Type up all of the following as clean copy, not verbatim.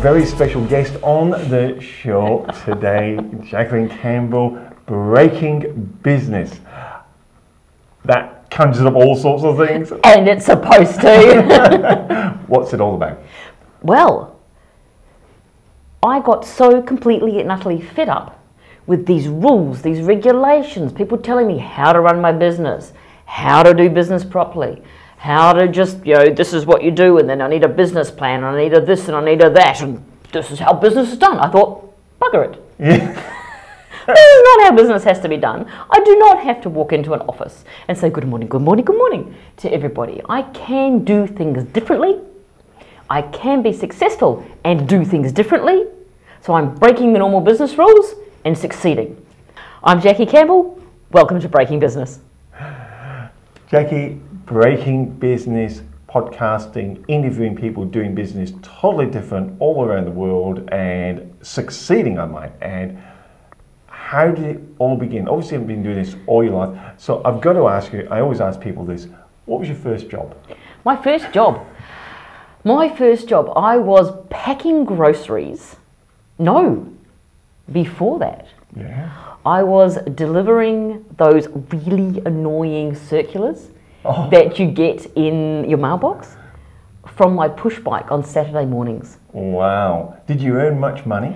very special guest on the show today, Jacqueline Campbell, Breaking Business. That conjures up all sorts of things. And it's supposed to. What's it all about? Well, I got so completely and utterly fed up with these rules, these regulations, people telling me how to run my business, how to do business properly, how to just, this is what you do, and then I need a business plan, and I need a this, and I need a that, and this is how business is done. I thought, bugger it. Yeah. This is not how business has to be done. I do not have to walk into an office and say good morning, good morning, good morning to everybody. I can do things differently. I can be successful and do things differently. So I'm breaking the normal business rules and succeeding. I'm Jackie Campbell. Welcome to Breaking Business. Jackie, breaking business, podcasting, interviewing people doing business totally different all around the world and succeeding, I might add. How did it all begin? Obviously, you've been doing this all your life. So I've got to ask you, I always ask people this, what was your first job? My first job, I was packing groceries. No, before that. Yeah. I was delivering those really annoying circulars that you get in your mailbox from my push bike on Saturday mornings. Wow. Did you earn much money?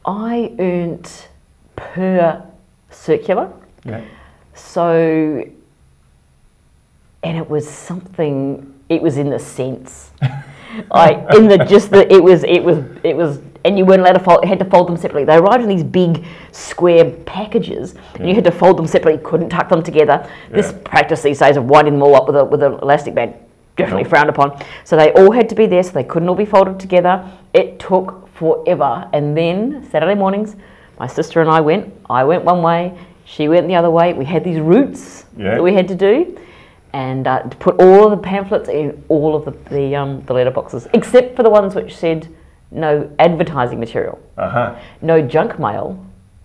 I earned per circular. Yeah. So, and it was something, it was in the cents. It was, and you weren't allowed to fold, you had to fold them separately. They arrived in these big square packages, and you had to fold them separately, couldn't tuck them together. Yeah. This practice these days of winding them all up with an elastic band, definitely frowned upon. So they all had to be there, so they couldn't all be folded together. It took forever. And then Saturday mornings, my sister and I went one way, she went the other way. We had these routes that we had to do, and to put all of the pamphlets in all of the letter boxes, except for the ones which said no advertising material, no junk mail.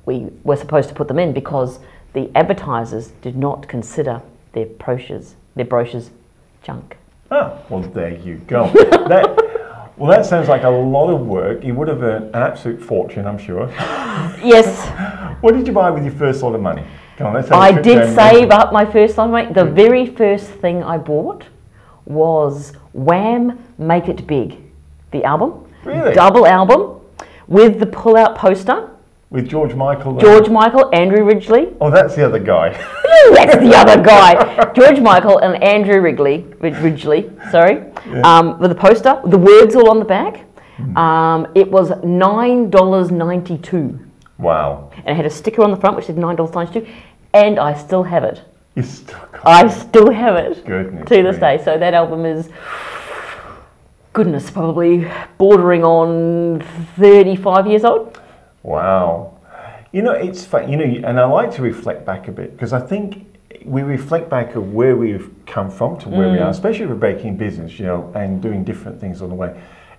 We were supposed to put them in because the advertisers did not consider their brochures junk. Oh, well, there you go. That sounds like a lot of work. You would have earned an absolute fortune, I'm sure. Yes. What did you buy with your first lot of money? Come on, let's have I did save up my first lot of money. The very first thing I bought was Wham! Make It Big, the album. Really? Double album with the pull-out poster. With George Michael? Andrew Ridgeley. Oh, that's the other guy. That's the other guy. George Michael and Andrew Ridgeley, with the poster, the words all on the back. It was $9.92. Wow. And it had a sticker on the front which said $9.92, and I still have it. You still got I still have it. Goodness to this day. So that album is, goodness, probably bordering on 35 years old. Wow. It's fun, and I like to reflect back a bit, because I think we reflect back of where we've come from to where we are, especially with breaking business, and doing different things on the way.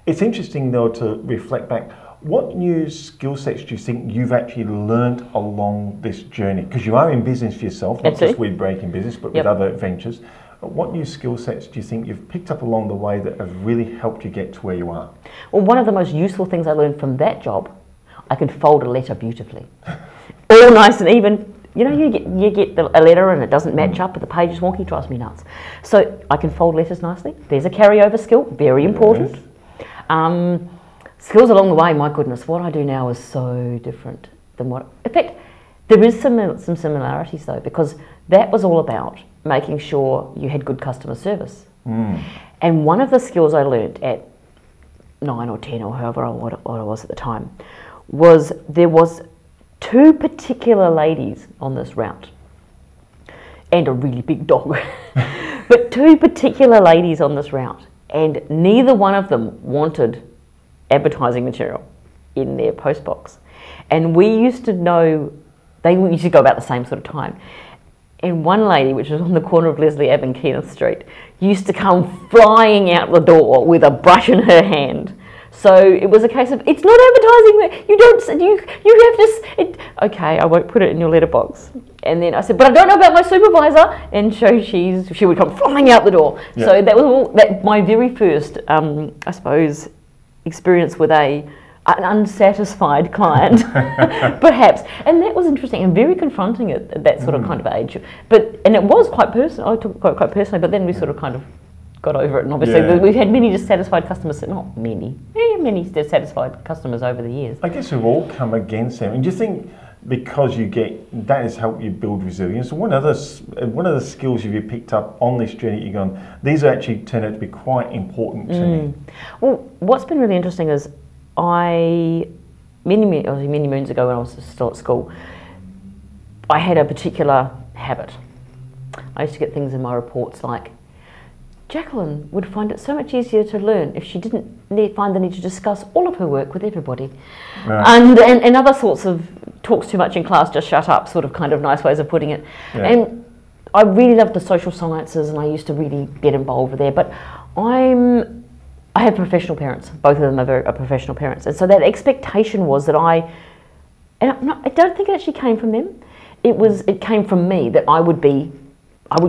It's interesting, though, to reflect back. What new skill sets do you think you've actually learned along this journey? Because you are in business for yourself, not just with breaking business, but with other ventures. What new skill sets do you think you've picked up along the way that have really helped you get to where you are? Well, one of the most useful things I learned from that job, I can fold a letter beautifully. All nice and even. You get a letter and it doesn't match up, but the page is wonky, drives me nuts. So I can fold letters nicely. There's a carryover skill, very important. Yes. Skills along the way, my goodness, what I do now is so different than what... In fact, there is some similarities though, because that was all about making sure you had good customer service. And one of the skills I learned at 9 or 10 or however what I was at the time was there was two particular ladies on this route and a really big dog, but two particular ladies on this route, and neither one of them wanted advertising material in their postbox. And we used to know, they used to go about the same sort of time. And one lady, which was on the corner of Leslie Ave and Kenneth Street, used to come flying out the door with a brush in her hand. So it was a case of, it's not advertising, you have to, okay, I won't put it in your letterbox. And then I said, but I don't know about my supervisor. And so she would come flying out the door. Yeah. So that was all, my very first, I suppose, experience with an unsatisfied client, perhaps. And that was interesting and very confronting at that sort of kind of age. And it was quite personal. I took it quite personally, but then we sort of kind of got over it. And obviously we've had many dissatisfied customers, not many, many dissatisfied customers over the years. I guess we've all come against them. And do you think because that has helped you build resilience? One of the skills you picked up on this journey you've gone, these actually turned out to be quite important to me. Well, what's been really interesting is many moons ago when I was still at school, I had a particular habit. I used to get things in my reports like, Jacqueline would find it so much easier to learn if she didn't find the need to discuss all of her work with everybody. Right. And other sorts of talks too much in class, just shut up, sort of kind of nice ways of putting it. Yeah. And I really loved the social sciences and I used to really get involved there. But I have professional parents. Both of them are professional parents. And so that expectation was that I don't think it actually came from them. It came from me that I would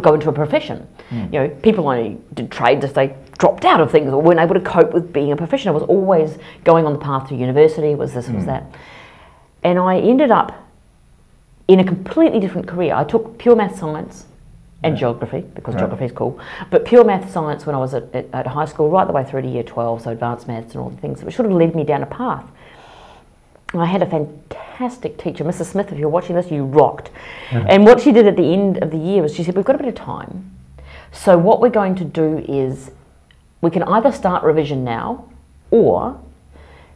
go into a profession. You know, people only did trades if they dropped out of things or weren't able to cope with being a professional. I was always going on the path to university, was this, was that. And I ended up in a completely different career. I took pure math science and geography, because geography is cool, but pure math science when I was at high school, right the way through to year 12, so advanced maths and all the things, which sort of led me down a path. I had a fantastic teacher, Mrs. Smith, if you're watching this, you rocked. And what she did at the end of the year was she said, we've got a bit of time. So what we're going to do is we can either start revision now, or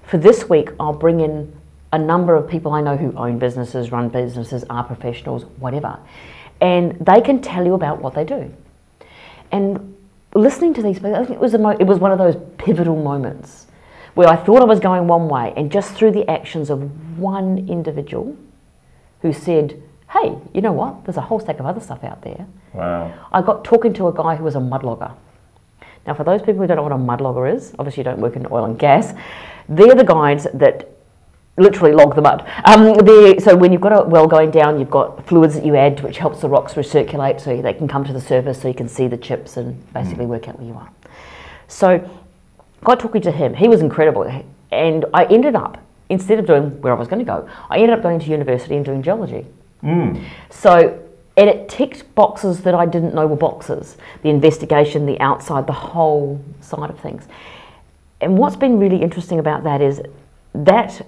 for this week, I'll bring in a number of people I know who own businesses, run businesses, are professionals, whatever. And they can tell you about what they do. And listening to these people, I think it was one of those pivotal moments where I thought I was going one way, and just through the actions of one individual who said, hey, you know what, there's a whole stack of other stuff out there. Wow. I got talking to a guy who was a mudlogger. Now, for those people who don't know what a mudlogger is, obviously you don't work in oil and gas, they're the guys that literally log the mud. So when you've got a well going down, you've got fluids that you add which helps the rocks recirculate so they can come to the surface so you can see the chips and basically work out where you are. So got talking to him. He was incredible. And I ended up, instead of doing where I was going to go, I ended up going to university and doing geology. So, and it ticked boxes that I didn't know were boxes. The investigation, the outside, the whole side of things. And what's been really interesting about that is that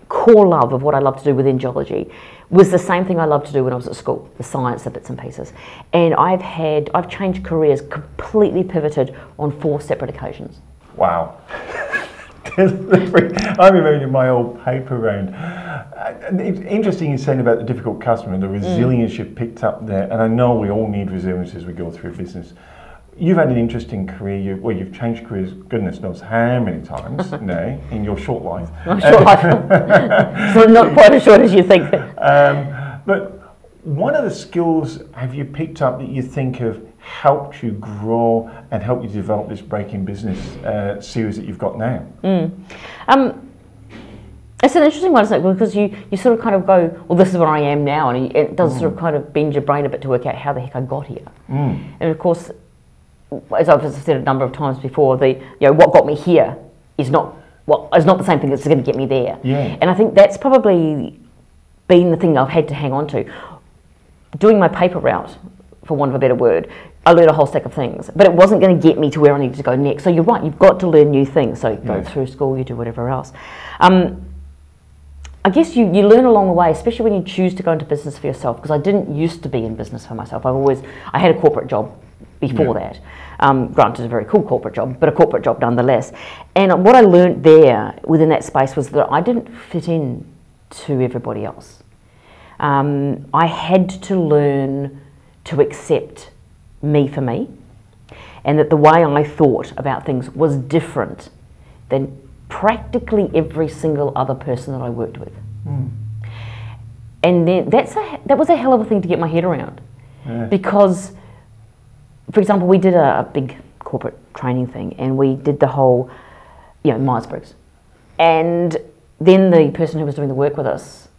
core love of what I love to do within geology was the same thing I loved to do when I was at school, the science, the bits and pieces. And I've changed careers, completely pivoted on 4 separate occasions. Wow. I'm remembering my old paper round. It's interesting you're saying about the difficult customer and the resilience you've picked up there. And I know we all need resilience as we go through business. You've had an interesting career. You've changed careers, goodness knows how many times now in your short life. Short life. So not quite as short as you think. But what other skills have you picked up that you think have helped you grow and helped you develop this Breaking Business series that you've got now? It's an interesting one, isn't it? Because you sort of kind of go, well, this is where I am now, and it does sort of kind of bend your brain a bit to work out how the heck I got here. And of course, as I've said a number of times before, what got me here is not the same thing that's going to get me there. Yeah. And I think that's probably been the thing I've had to hang on to. Doing my paper route, for want of a better word, I learned a whole stack of things, but it wasn't going to get me to where I needed to go next. So you're right, you've got to learn new things. So you go through school, you do whatever else. I guess you learn along the way, especially when you choose to go into business for yourself, because I didn't used to be in business for myself. I had a corporate job before that. Granted, a very cool corporate job, but a corporate job nonetheless. And what I learned there within that space was that I didn't fit in to everybody else. I had to learn to accept me for me, and that the way I thought about things was different than practically every single other person that I worked with. And then that was a hell of a thing to get my head around. Because, for example, we did a big corporate training thing, and we did the whole, Myers-Briggs. And then the person who was doing the work with us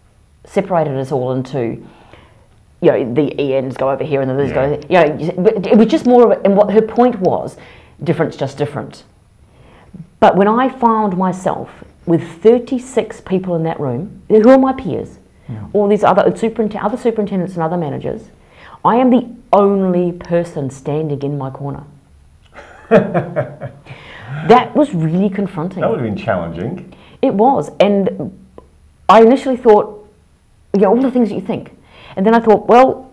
separated us all into, the ENs go over here and the these go over there. It was just more of and what her point was, different's just different. But when I found myself with 36 people in that room, who are my peers, all these other superintendents and other managers, I am the only person standing in my corner. That was really confronting. That would have been challenging. It was, and I initially thought, all the things that you think. And then I thought, well,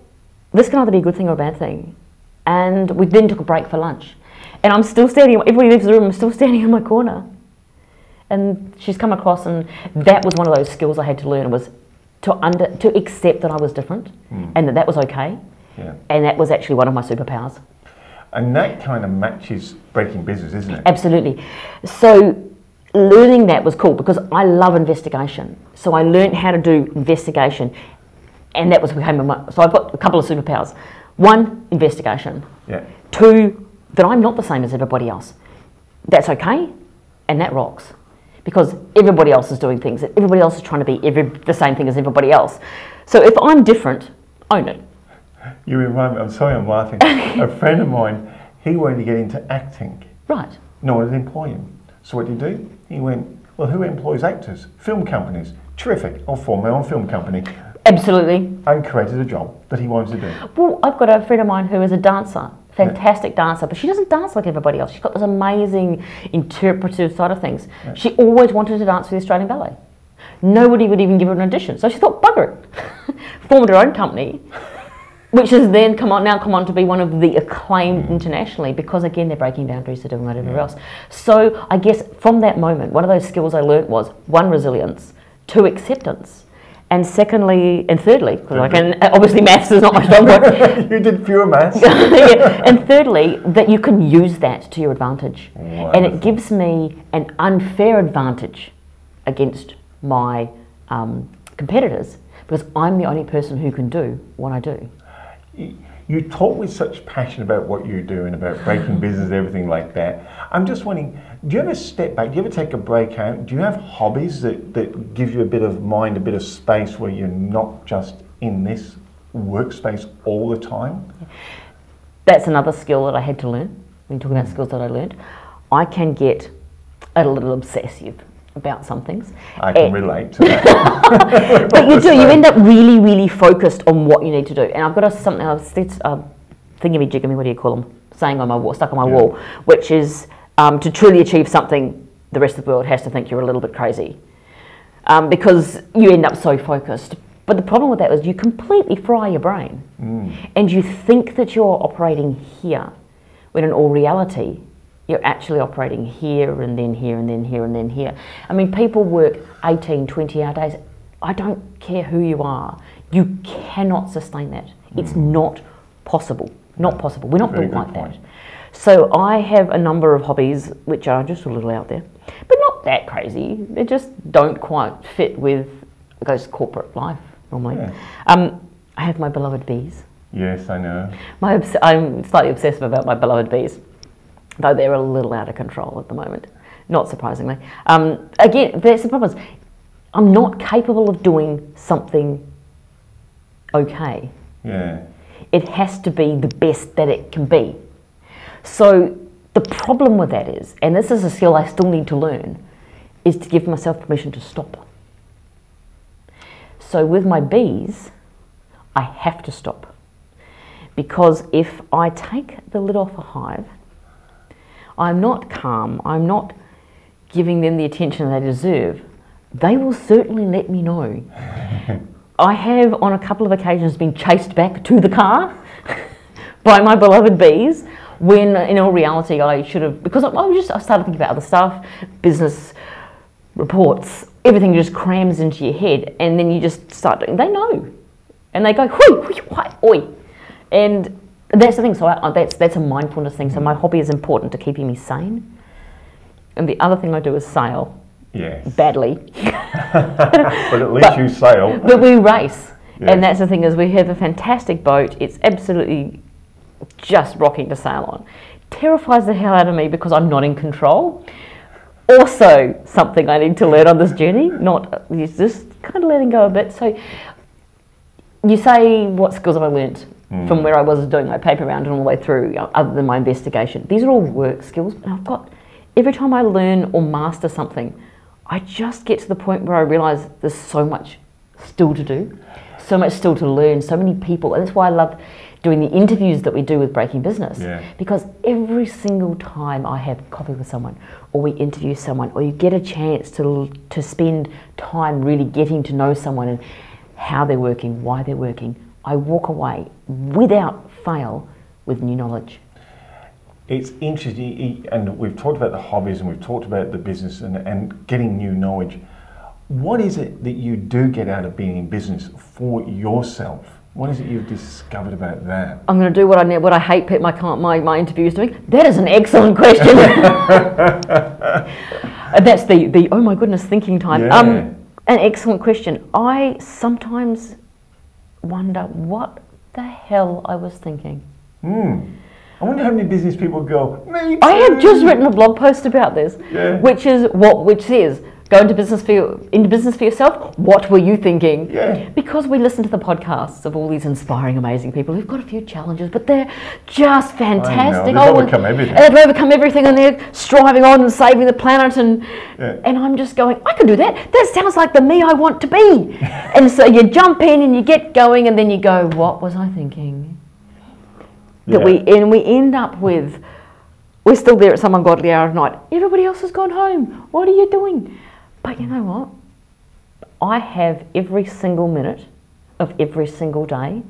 this can either be a good thing or a bad thing. And we then took a break for lunch. And I'm still standing, everybody leaves the room, I'm still standing in my corner. And she's come across, and that was one of those skills I had to learn, was to accept that I was different and that was okay. Yeah. And that was actually one of my superpowers. And that kind of matches breaking business, isn't it? Absolutely. So learning that was cool because I love investigation. So I learned how to do investigation, and that was became so I've got a couple of superpowers. One, investigation. Yeah. Two, that I'm not the same as everybody else. That's okay, and that rocks. Because everybody else is doing things, everybody else is trying to be the same thing as everybody else. So if I'm different, own it. You remind me, I'm sorry I'm laughing. A friend of mine, he wanted to get into acting. Right. No one would employ him. So what did he do? He went, well, who employs actors? Film companies. Terrific, I'll form my own film company. Absolutely. And created a job that he wanted to do. Well, I've got a friend of mine who is a dancer, fantastic dancer, but she doesn't dance like everybody else. She's got this amazing interpretive side of things. Yeah. She always wanted to dance for the Australian Ballet. Nobody would even give her an audition. So she thought, bugger it. Formed her own company, which has then come on to be one of the acclaimed internationally, because again, they're breaking boundaries, they're doing whatever else. So I guess from that moment, one of those skills I learnt was, one, resilience, two, acceptance, and secondly, and thirdly, because I can, obviously maths is not my strong point. You did pure maths. Yeah. And thirdly, that you can use that to your advantage. Wonderful. And it gives me an unfair advantage against my competitors, because I'm the only person who can do what I do. You talk with such passion about what you do and about breaking business, everything like that. I'm just wondering, do you ever step back? Do you ever take a break out? Do you have hobbies that give you a bit of mind, a bit of space where you're not just in this workspace all the time? That's another skill that I had to learn. When you talk about skills that I learned, I can get a little obsessive about some things. I can relate to that. But you do, you end up really, really focused on what you need to do. And I've got something, thingamajigamy, what do you call them? Saying on my wall, stuck on my wall, which is to truly achieve something, the rest of the world has to think you're a little bit crazy. Because you end up so focused. But the problem with that is you completely fry your brain. And you think that you're operating here, when in all reality, you're actually operating here and then here and then here and then here. I mean, people work 18, 20-hour days. I don't care who you are. You cannot sustain that. It's not possible. Not possible. We're not built like that. So I have a number of hobbies which are just a little out there, but not that crazy. They just don't quite fit with those corporate life normally. Yeah. I have my beloved bees. Yes, I know. I'm slightly obsessive about my beloved bees, though they're a little out of control at the moment, not surprisingly. Again, that's the problem. I'm not capable of doing something okay. Yeah. It has to be the best that it can be. So the problem with that is, and this is a skill I still need to learn, is to give myself permission to stop. So with my bees, I have to stop. Because if I take the lid off a hive, I'm not calm, I'm not giving them the attention they deserve, they will certainly let me know. I have on a couple of occasions been chased back to the car by my beloved bees, when in all reality I should have, because I started thinking about other stuff, business reports, everything just crams into your head, and then you just start doing, they know. And they go, hui, hui, hui, oi. And that's the thing, so that's a mindfulness thing. So my hobby is important to keeping me sane. And the other thing I do is sail. Yes. Badly. But at least you sail. But we race. Yes. And that's the thing, is we have a fantastic boat. It's absolutely just rocking to sail on. Terrifies the hell out of me because I'm not in control. Also, something I need to learn on this journey, just kind of letting go a bit. So you say, what skills have I learnt from where I was doing my paper round and all the way through, other than my investigation? These are all work skills, and I've got every time I learn or master something, I just get to the point where I realise there's so much still to do, so much still to learn, so many people. And that's why I love doing the interviews that we do with Breaking Business. Yeah. Because every single time I have coffee with someone, or we interview someone, or you get a chance to spend time really getting to know someone and how they're working, why they're working, I walk away without fail with new knowledge. It's interesting, and we've talked about the hobbies and we've talked about the business and getting new knowledge. What is it that you do get out of being in business for yourself? What is it you've discovered about that? I'm going to do what I hate my interviewers doing. That is an excellent question. That's the oh my goodness thinking time. Yeah. An excellent question. I sometimes wonder what the hell I was thinking. I wonder how many business people go, me too. I have just written a blog post about this, which says, go into business for yourself. What were you thinking? Yeah. Because we listen to the podcasts of all these inspiring, amazing people who've got a few challenges, but they're just fantastic. They've overcome everything. And they've overcome everything, and they're striving on and saving the planet. And I'm just going, I can do that. That sounds like the me I want to be. And so you jump in and you get going, and then you go, what was I thinking? That we end up with, we're still there at some ungodly hour of night. Everybody else has gone home. What are you doing? But you know what? I have every single minute of every single day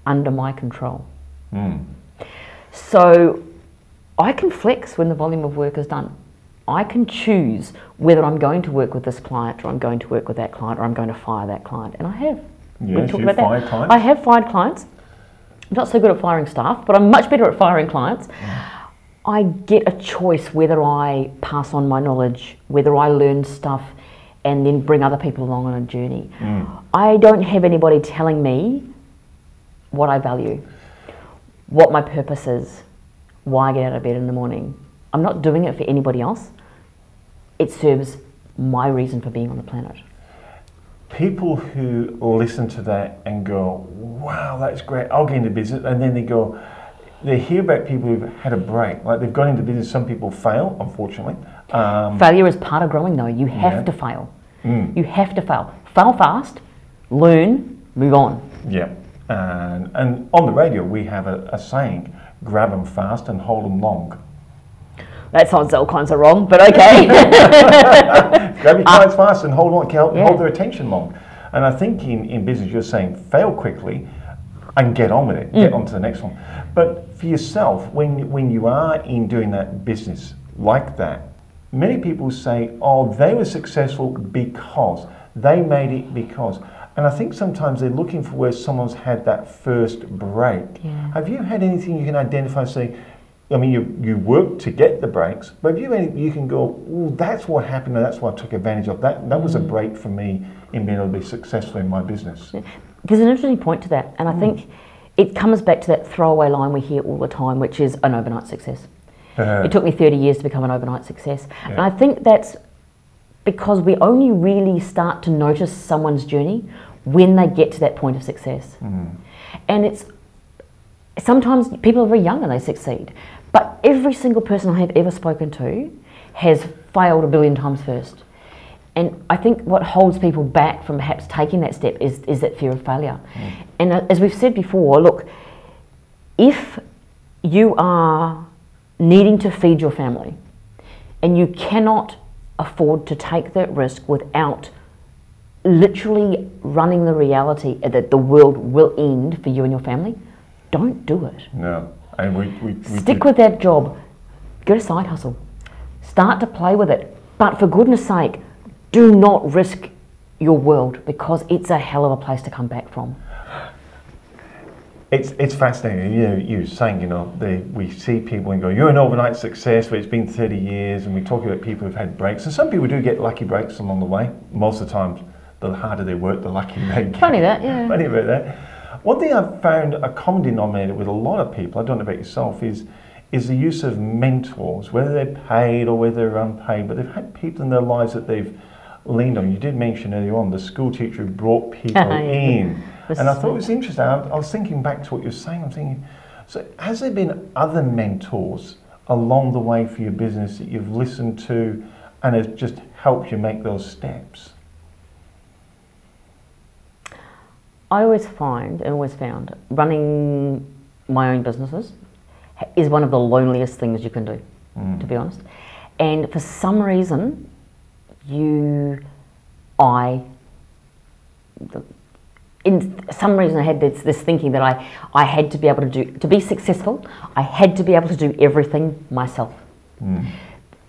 under my control. So I can flex when the volume of work is done. I can choose whether I'm going to work with this client, or I'm going to work with that client, or I'm going to fire that client. And I have. Yes, you've fired clients? I have fired clients. I'm not so good at firing staff, but I'm much better at firing clients. I get a choice whether I pass on my knowledge, whether I learn stuff and then bring other people along on a journey. I don't have anybody telling me what I value, what my purpose is, why I get out of bed in the morning. I'm not doing it for anybody else. It serves my reason for being on the planet. People who listen to that and go, wow, that's great, I'll get into business, and then they hear about people who've had a break, like they've gone into business. Some people fail, unfortunately. Failure is part of growing, though. You have to fail. You have to fail. Fail fast, learn, move on. Yeah, and on the radio we have a saying, grab them fast and hold them long. That sounds all kinds of wrong, but okay. Grab your clients fast and hold their attention long. And I think in business you're saying fail quickly and get on with it, get on to the next one. But for yourself, when you are in doing that business like that, many people say, oh, they were successful because, they made it because. And I think sometimes they're looking for where someone's had that first break. Yeah. Have you had anything you can identify and say, I mean, you worked to get the breaks, but you can go, oh, that's what happened and that's what I took advantage of. That was a break for me in being able to be successful in my business. There's an interesting point to that, and I think it comes back to that throwaway line we hear all the time, which is an overnight success. It took me 30 years to become an overnight success. And I think that's because we only really start to notice someone's journey when they get to that point of success. And it's sometimes people are very young and they succeed, but every single person I have ever spoken to has failed a billion times first. And I think what holds people back from perhaps taking that step is that fear of failure. And as we've said before, look, if you are needing to feed your family and you cannot afford to take that risk without literally running the reality that the world will end for you and your family, don't do it. No, and we stick with that job. Get a side hustle. Start to play with it. But for goodness sake, do not risk your world, because it's a hell of a place to come back from. It's fascinating. You're saying, we see people and go, you're an overnight success, but it's been 30 years, and we talk about people who've had breaks. And some people do get lucky breaks along the way. Most of the time, the harder they work, the luckier they get. Funny that, yeah. Funny about that. One thing I've found a common denominator with a lot of people, I don't know about yourself, is the use of mentors, whether they're paid or whether they're unpaid, but they've had people in their lives that they've leaned on. You did mention earlier on the school teacher who brought people in. And I thought it was interesting. I was thinking back to what you were saying. I'm thinking, so has there been other mentors along the way for your business that you've listened to and has just helped you make those steps? I always find and always found running my own businesses is one of the loneliest things you can do, to be honest. And for some reason, in some reason I had this thinking that I had to be able to be successful, I had to be able to do everything myself.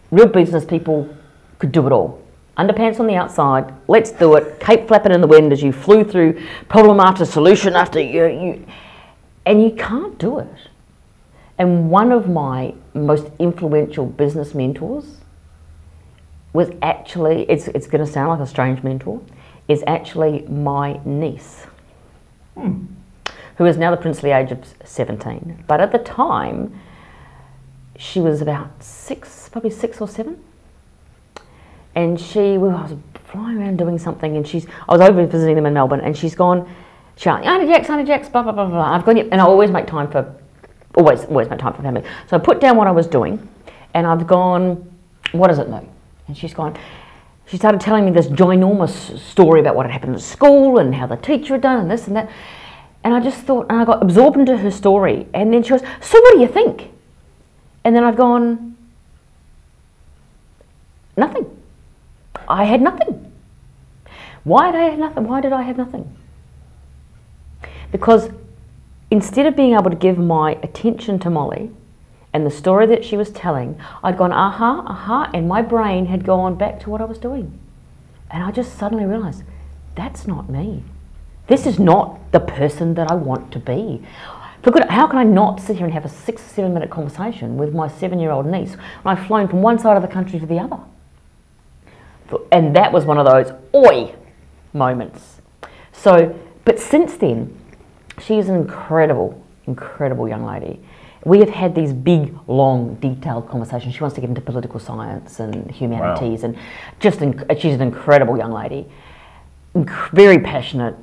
Real business people could do it all. Underpants on the outside, let's do it, cape flapping in the wind as you flew through problem after solution after and you can't do it. And one of my most influential business mentors was actually, it's going to sound like a strange mentor, is actually my niece, who is now the princely age of 17. But at the time, she was about probably six or seven. And I was flying around doing something, and I was over visiting them in Melbourne, and she's gone, Auntie Jax, blah, blah, blah, blah. I've gone, and I always make time for family. So I put down what I was doing, and I've gone, what does it know? And she started telling me this ginormous story about what had happened at school and how the teacher had done and this and that. And I just thought, and I got absorbed into her story. And then she goes, so what do you think? And then I've gone, nothing. I had nothing. Why did I have nothing? Why did I have nothing? Because instead of being able to give my attention to Molly and the story that she was telling, I'd gone, and my brain had gone back to what I was doing. And I just suddenly realised, that's not me. This is not the person that I want to be. How can I not sit here and have a 6-7 minute conversation with my 7-year-old niece when I've flown from one side of the country to the other? And that was one of those oi moments. So, but since then, she's an incredible, incredible young lady. We have had these big, long, detailed conversations. She wants to get into political science and humanities, and she's an incredible young lady, very passionate,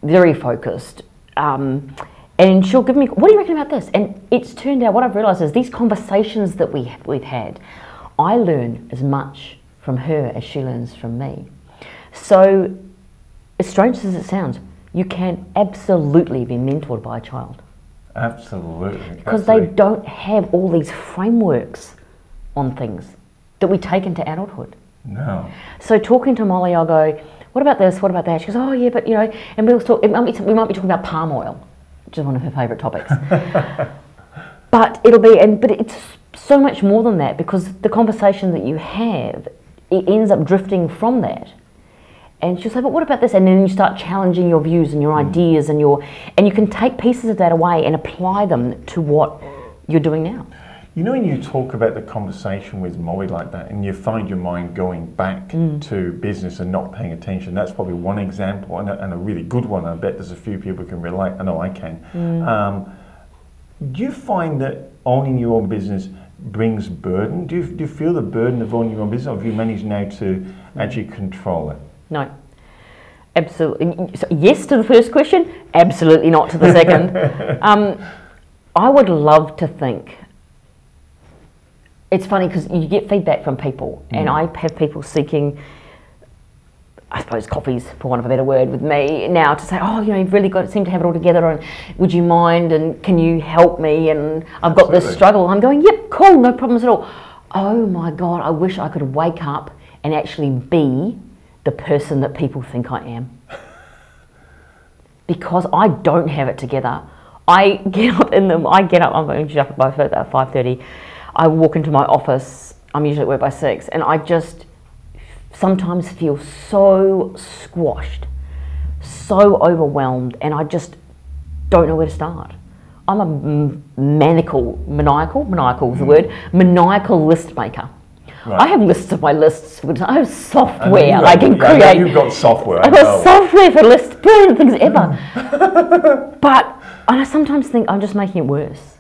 very focused. And she'll give me, what do you reckon about this? And it's turned out, what I've realised is these conversations that we've had, I learn as much from her as she learns from me. So, as strange as it sounds, you can absolutely be mentored by a child. Absolutely. Because they don't have all these frameworks on things that we take into adulthood. No. So talking to Molly, I'll go, what about this, what about that? She goes, oh yeah, but and we might be talking about palm oil, which is one of her favourite topics. But it's so much more than that, because the conversation that you have, it ends up drifting from that. And she'll say, but what about this? And then you start challenging your views and your ideas and you can take pieces of that away and apply them to what you're doing now. You know, when you talk about the conversation with Molly like that and you find your mind going back to business and not paying attention, that's probably one example, and a really good one. I bet there's a few people who can relate. I know I can. Do you find that owning your own business brings burden? Do you feel the burden of owning your own business, or have you managed now to actually control it? No, absolutely. So yes to the first question, absolutely not to the second. I would love to think, it's funny because you get feedback from people, and I have people seeking, I suppose, coffees, for want of a better word, with me now to say, oh, you've really seem to have it all together, and would you mind, and can you help me, and I've got this struggle. I'm going, yep, cool, no problems at all. Oh my God, I wish I could wake up and actually be the person that people think I am. Because I don't have it together. I get up, I'm usually up by 5:30. I walk into my office, I'm usually at work by 6, and I just sometimes feel so squashed, so overwhelmed, and I just don't know where to start. I'm a maniacal is the word, maniacal list maker. Right. I have lists of my lists. I have software I can create. You've got software. I've got software for lists, brilliant things ever. But I sometimes think I'm just making it worse.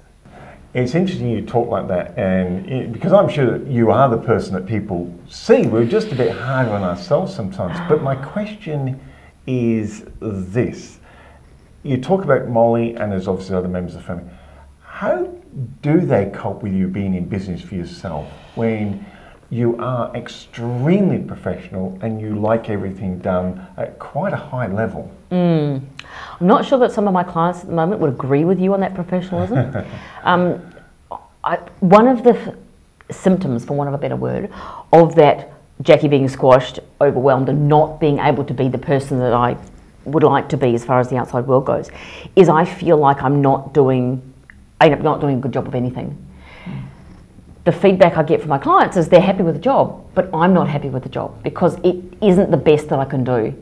It's interesting you talk like that, and because I'm sure that you are the person that people see. We're just a bit hard on ourselves sometimes. But my question is this. You talk about Molly, and there's obviously other members of the family. How do they cope with you being in business for yourself when you are extremely professional and you like everything done at quite a high level? I'm not sure that some of my clients at the moment would agree with you on that professionalism. One of the symptoms, for want of a better word, of that Jackie being squashed, overwhelmed, and not being able to be the person that I would like to be as far as the outside world goes, is I feel like I end up not doing a good job of anything. The feedback I get from my clients is they're happy with the job, but I'm not happy with the job because it isn't the best that I can do.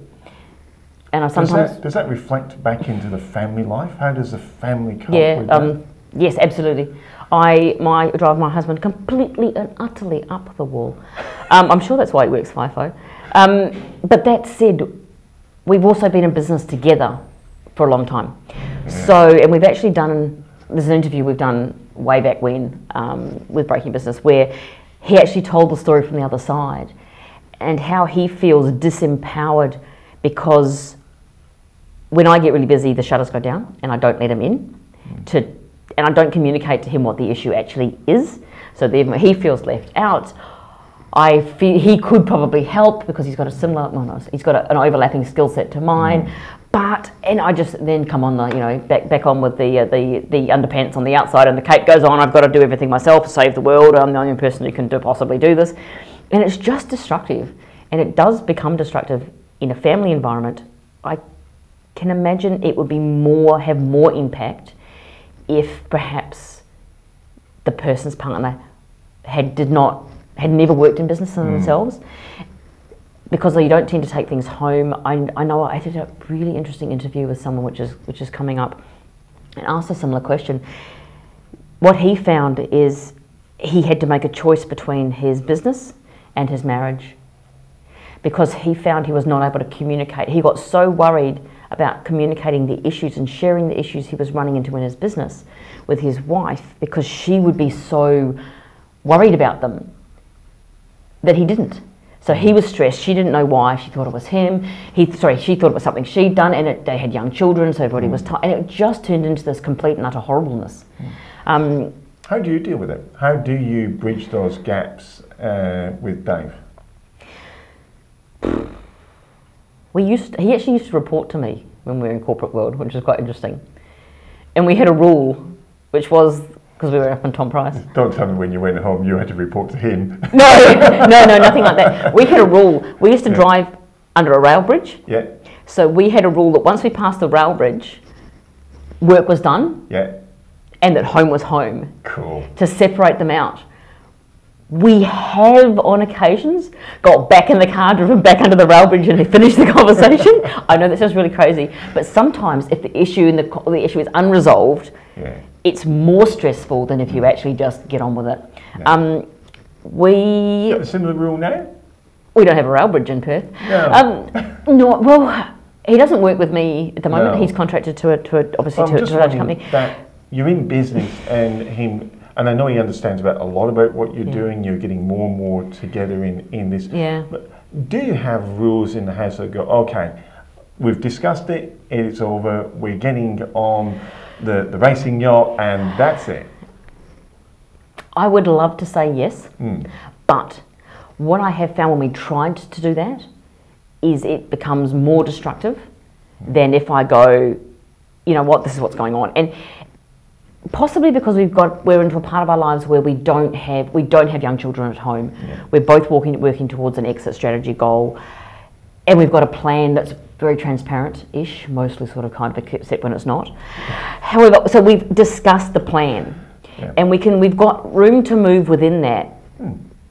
And I sometimes... Does that reflect back into the family life? How does the family cope with that? Yes, absolutely. I drive my husband completely and utterly up the wall. I'm sure that's why he works FIFO. But that said, we've also been in business together for a long time. So, and we've actually done, there's an interview we've done way back when with Breaking Business where he actually told the story from the other side and how he feels disempowered because when I get really busy, the shutters go down and I don't let him in and I don't communicate to him what the issue actually is. So therefore he feels left out. I feel he could probably help because he's got a similar, he's got an overlapping skill set to mine. And I just then come on back on with the underpants on the outside and the cape goes on. I've got to do everything myself to save the world. I'm the only person who can possibly do this, and it's just destructive. And it does become destructive in a family environment. I can imagine it would be have more impact if perhaps the person's partner had never worked in business themselves. Because you don't tend to take things home. I know I did a really interesting interview with someone which is coming up and asked a similar question. What he found is he had to make a choice between his business and his marriage because he found he was not able to communicate. He got so worried about communicating the issues and sharing the issues he was running into in his business with his wife because she would be so worried about them that he didn't. So he was stressed. She didn't know why. She thought it was him. She thought it was something she'd done, and they had young children, so everybody was tired. And it just turned into this complete and utter horribleness. How do you deal with it? How do you bridge those gaps with Dave? He actually used to report to me when we were in corporate world, which was quite interesting. And we had a rule, which was, because we were up on Tom Price. Don't tell me when you went home you had to report to him. No, nothing like that. We had a rule. We used to drive under a rail bridge. Yeah. So we had a rule that once we passed the rail bridge, work was done. Yeah. And that home was home. Cool. To separate them out. We have, on occasions, got back in the car, driven back under the rail bridge and finished the conversation. I know that sounds really crazy, but sometimes if the issue is unresolved, it's more stressful than if you actually just get on with it. Yeah. You have a similar rule now? We don't have a rail bridge in Perth. No. No, well, he doesn't work with me at the moment. No. He's contracted to a large company. That you're in business and I know he understands a lot about what you're doing. You're getting more and more together in this. Yeah. But do you have rules in the house that go, okay, we've discussed it, it's over, we're getting on the racing yacht and that's it? I would love to say yes, but what I have found when we tried to do that is it becomes more destructive than if I go, you know what, this is what's going on. And possibly because we're into a part of our lives where we don't have young children at home. Yeah. We're both working towards an exit strategy goal, and we've got a plan that's very transparent-ish, mostly sort of kind of, except when it's not. However, so we've discussed the plan, and we've got room to move within that.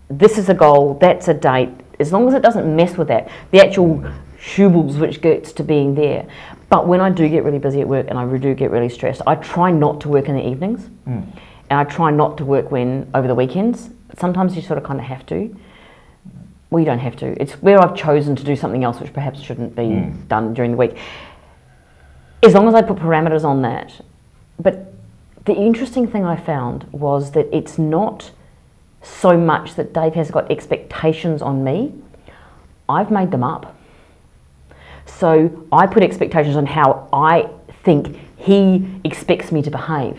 This is a goal, that's a date, as long as it doesn't mess with that, the actual shoobles which gets to being there. But when I do get really busy at work and I do get really stressed, I try not to work in the evenings, and I try not to work over the weekends. Sometimes you sort of kind of have to. Well, you don't have to. It's where I've chosen to do something else which perhaps shouldn't be done during the week. As long as I put parameters on that. But the interesting thing I found was that it's not so much that Dave has got expectations on me. I've made them up. So I put expectations on how I think he expects me to behave.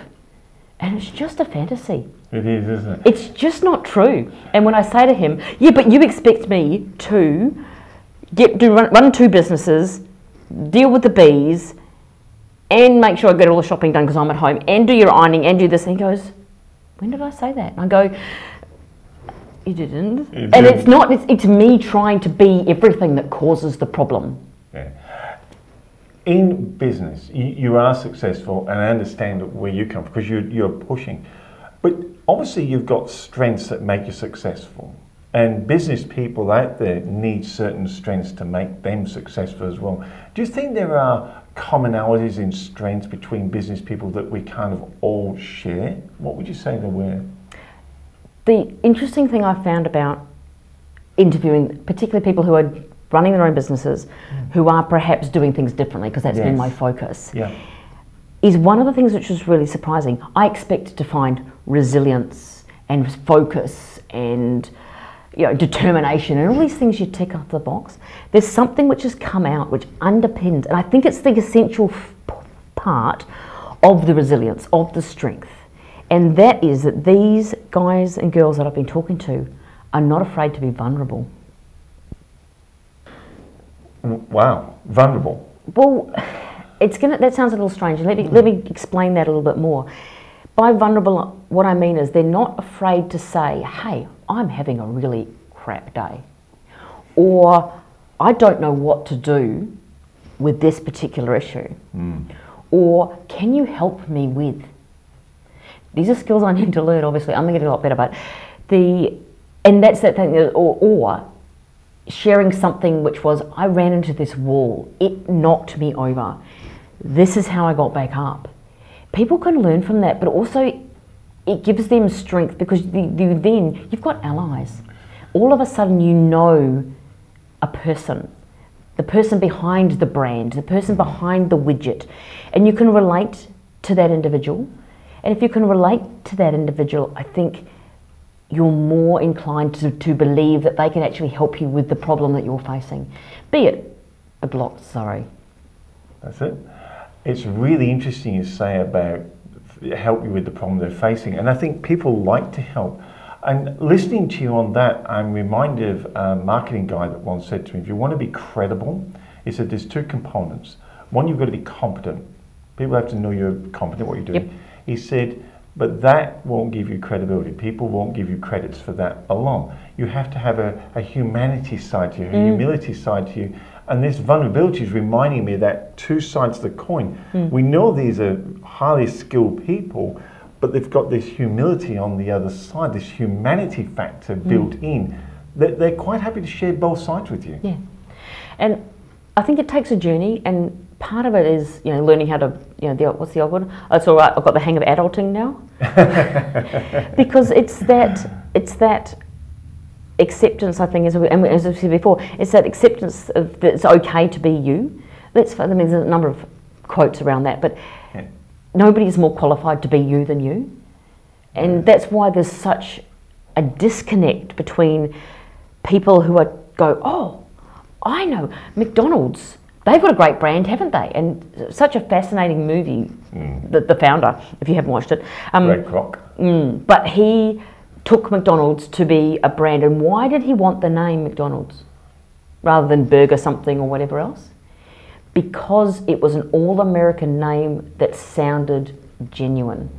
And it's just a fantasy. It is, isn't it? It's just not true. And when I say to him, yeah, but you expect me to run 2 businesses, deal with the bees, and make sure I get all the shopping done because I'm at home, and do your ironing, and do this. And he goes, when did I say that? And I go, you didn't. And it's not, it's me trying to be everything that causes the problem. Yeah. In business, you are successful, and I understand where you come from because you're pushing. But obviously you've got strengths that make you successful. And business people out there need certain strengths to make them successful as well. Do you think there are commonalities in strengths between business people that we kind of all share? What would you say there were? The interesting thing I found about interviewing, particularly people who are running their own businesses, who are perhaps doing things differently, because that's been my focus, is one of the things which was really surprising. I expected to find resilience and focus and determination and all these things you tick off the box. There's something which has come out which underpins, and I think it's the essential part of the resilience, of the strength, and that is that these guys and girls that I've been talking to are not afraid to be vulnerable. Wow, vulnerable. Well, that sounds a little strange. Let me explain that a little bit more. By vulnerable, what I mean is they're not afraid to say, hey, I'm having a really crap day, or I don't know what to do with this particular issue, or can you help me with? These are skills I need to learn, obviously. I'm going to get a lot better, but and that's that thing, or sharing something which was, I ran into this wall, it knocked me over. This is how I got back up. People can learn from that, but also it gives them strength because then you've got allies. All of a sudden you know a person, the person behind the brand, the person behind the widget, and you can relate to that individual. And if you can relate to that individual, I think you're more inclined to believe that they can actually help you with the problem that you're facing, be it a block, sorry. That's it. It's really interesting you say about help you with the problem they're facing, and I think people like to help. And listening to you on that, I'm reminded of a marketing guy that once said to me, if you want to be credible, he said there's 2 components. One, you've got to be competent. People have to know you're competent, what you're doing. Yep. He said, but that won't give you credibility. People won't give you credits for that alone. You have to have a humanity side to you, a humility side to you. And this vulnerability is reminding me of that 2 sides of the coin. We know these are highly skilled people, but they've got this humility on the other side, this humanity factor built in. They're quite happy to share both sides with you. Yeah. And I think it takes a journey, and part of it is, learning how to, what's the old one? Oh, it's all right, I've got the hang of adulting now. Because it's that acceptance, I think, as I said before, it's that acceptance of that it's okay to be you. There's a number of quotes around that, but nobody is more qualified to be you than you. And that's why there's such a disconnect between people who go, oh, I know, McDonald's, they've got a great brand, haven't they? And such a fascinating movie, the founder, if you haven't watched it. Great crock. But he took McDonald's to be a brand. And why did he want the name McDonald's rather than Burger something or whatever else? Because it was an all-American name that sounded genuine.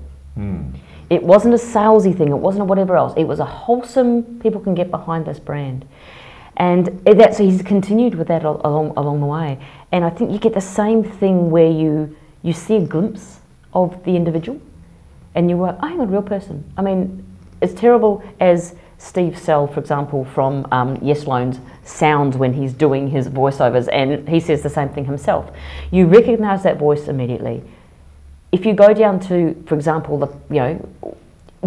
It wasn't a salesy thing. It wasn't a whatever else. It was a wholesome, people can get behind this brand. And so he's continued with that along the way. And I think you get the same thing where you see a glimpse of the individual and you go, oh, I'm a real person. I mean, as terrible as Steve Sell, for example, from Yes Loans sounds when he's doing his voiceovers, and he says the same thing himself. You recognise that voice immediately. If you go down to, for example,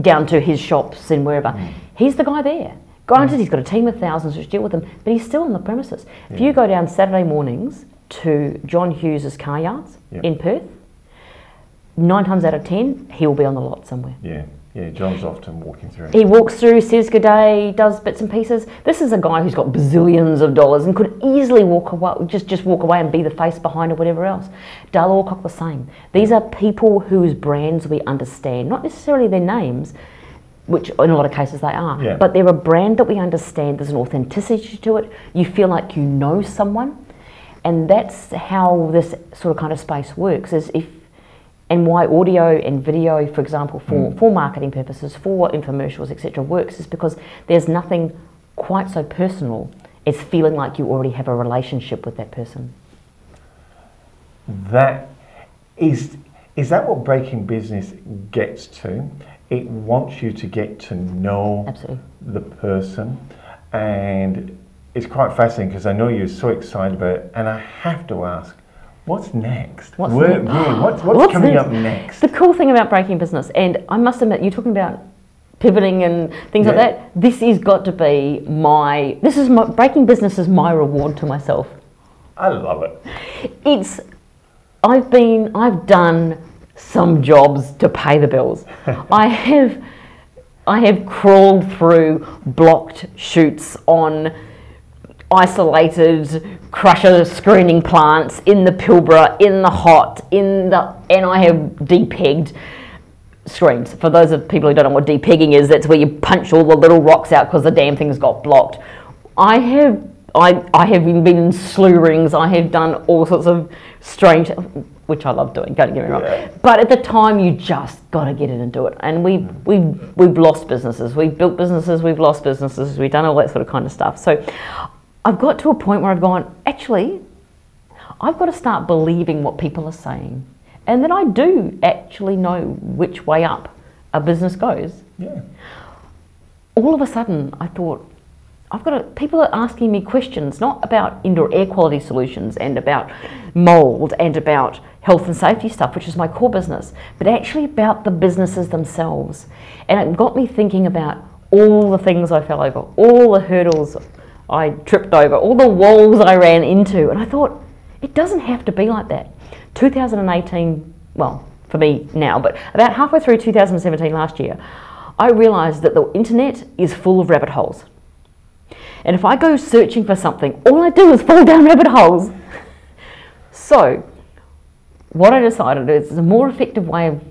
down to his shops and wherever, he's the guy there. Granted, he's got a team of thousands which deal with him, but he's still on the premises. If you go down Saturday mornings to John Hughes's car yards in Perth, 9 times out of 10, he will be on the lot somewhere. Yeah, John's often walking through. He walks through, says good day, does bits and pieces. This is a guy who's got bazillions of dollars and could easily walk away, just walk away and be the face behind or whatever else. Dale Alcock the same. These are people whose brands we understand, not necessarily their names, which in a lot of cases they are, but they're a brand that we understand. There's an authenticity to it. You feel like you know someone, and that's how this sort of kind of space works. And why audio and video, for example, for marketing purposes, for infomercials, etc., works is because there's nothing quite so personal as feeling like you already have a relationship with that person. That is that what Breaking Business gets to? It wants you to get to know the person, and it's quite fascinating because I know you're so excited about it, and I have to ask, what's next? What's coming up next? The cool thing about Breaking Business, and I must admit, you're talking about pivoting and things like that. This has got to be Breaking Business is my reward to myself. I love it. I've done some jobs to pay the bills. I have crawled through blocked shoots on isolated crusher screening plants in the Pilbara, in the hot, and I have de-pegged screens. For those of people who don't know what de-pegging is, that's where you punch all the little rocks out because the damn thing's got blocked. I have been in slew rings. I have done all sorts of strange, which I love doing, don't get me wrong. But at the time, you just got to get in and do it. And we've lost businesses. We've built businesses, we've lost businesses, we've done all that sort of kind of stuff. So I've got to a point where I've gone, actually, I've got to start believing what people are saying. And then I do actually know which way up a business goes. Yeah. All of a sudden, I thought, people are asking me questions, not about indoor air quality solutions and about mold and about health and safety stuff, which is my core business, but actually about the businesses themselves. And it got me thinking about all the things I fell over, all the hurdles I tripped over, all the walls I ran into, and I thought, it doesn't have to be like that. 2018, well, for me now, but about halfway through 2017 last year, I realised that the internet is full of rabbit holes. And if I go searching for something, all I do is fall down rabbit holes. So, what I decided is a more effective way of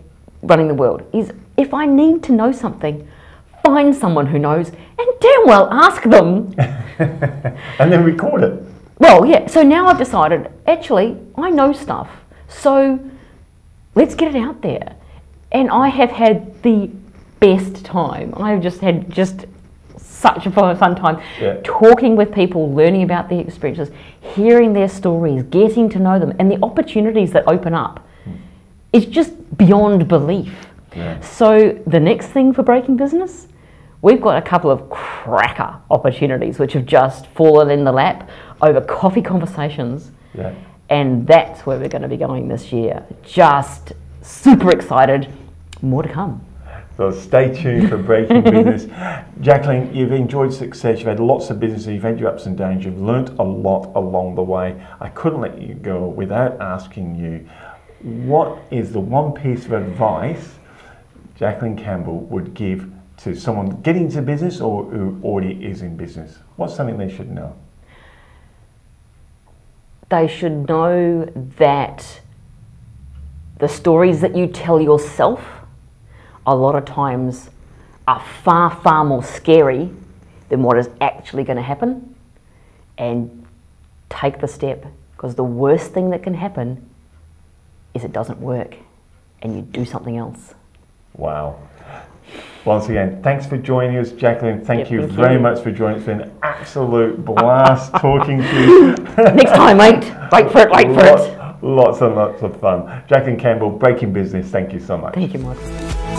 running the world is if I need to know something, find someone who knows and damn well ask them. And then record it. Well, yeah, so now I've decided, actually, I know stuff. So let's get it out there. And I have had the best time. I've just had such a fun time talking with people, learning about their experiences, hearing their stories, getting to know them, and the opportunities that open up is just beyond belief. Yeah. So the next thing for Breaking Business, we've got a couple of cracker opportunities which have just fallen in the lap over coffee conversations. Yeah. And that's where we're going to be going this year. Just super excited. More to come. So stay tuned for Breaking Business. Jacqueline, you've enjoyed success. You've had lots of business. You've had your ups and downs. You've learnt a lot along the way. I couldn't let you go without asking you, what is the one piece of advice Jacqueline Campbell would give to someone getting into business or who already is in business? What's something they should know? They should know that the stories that you tell yourself a lot of times are far, far more scary than what is actually going to happen. And take the step, because the worst thing that can happen is it doesn't work and you do something else. Wow. Once again, thanks for joining us, Jacqueline. Thank you very much for joining us. It's been an absolute blast talking to you. Next time, mate. Wait for it. Lots and lots of fun. Jacqueline Campbell, Breaking Business, thank you so much. Thank you, Michael.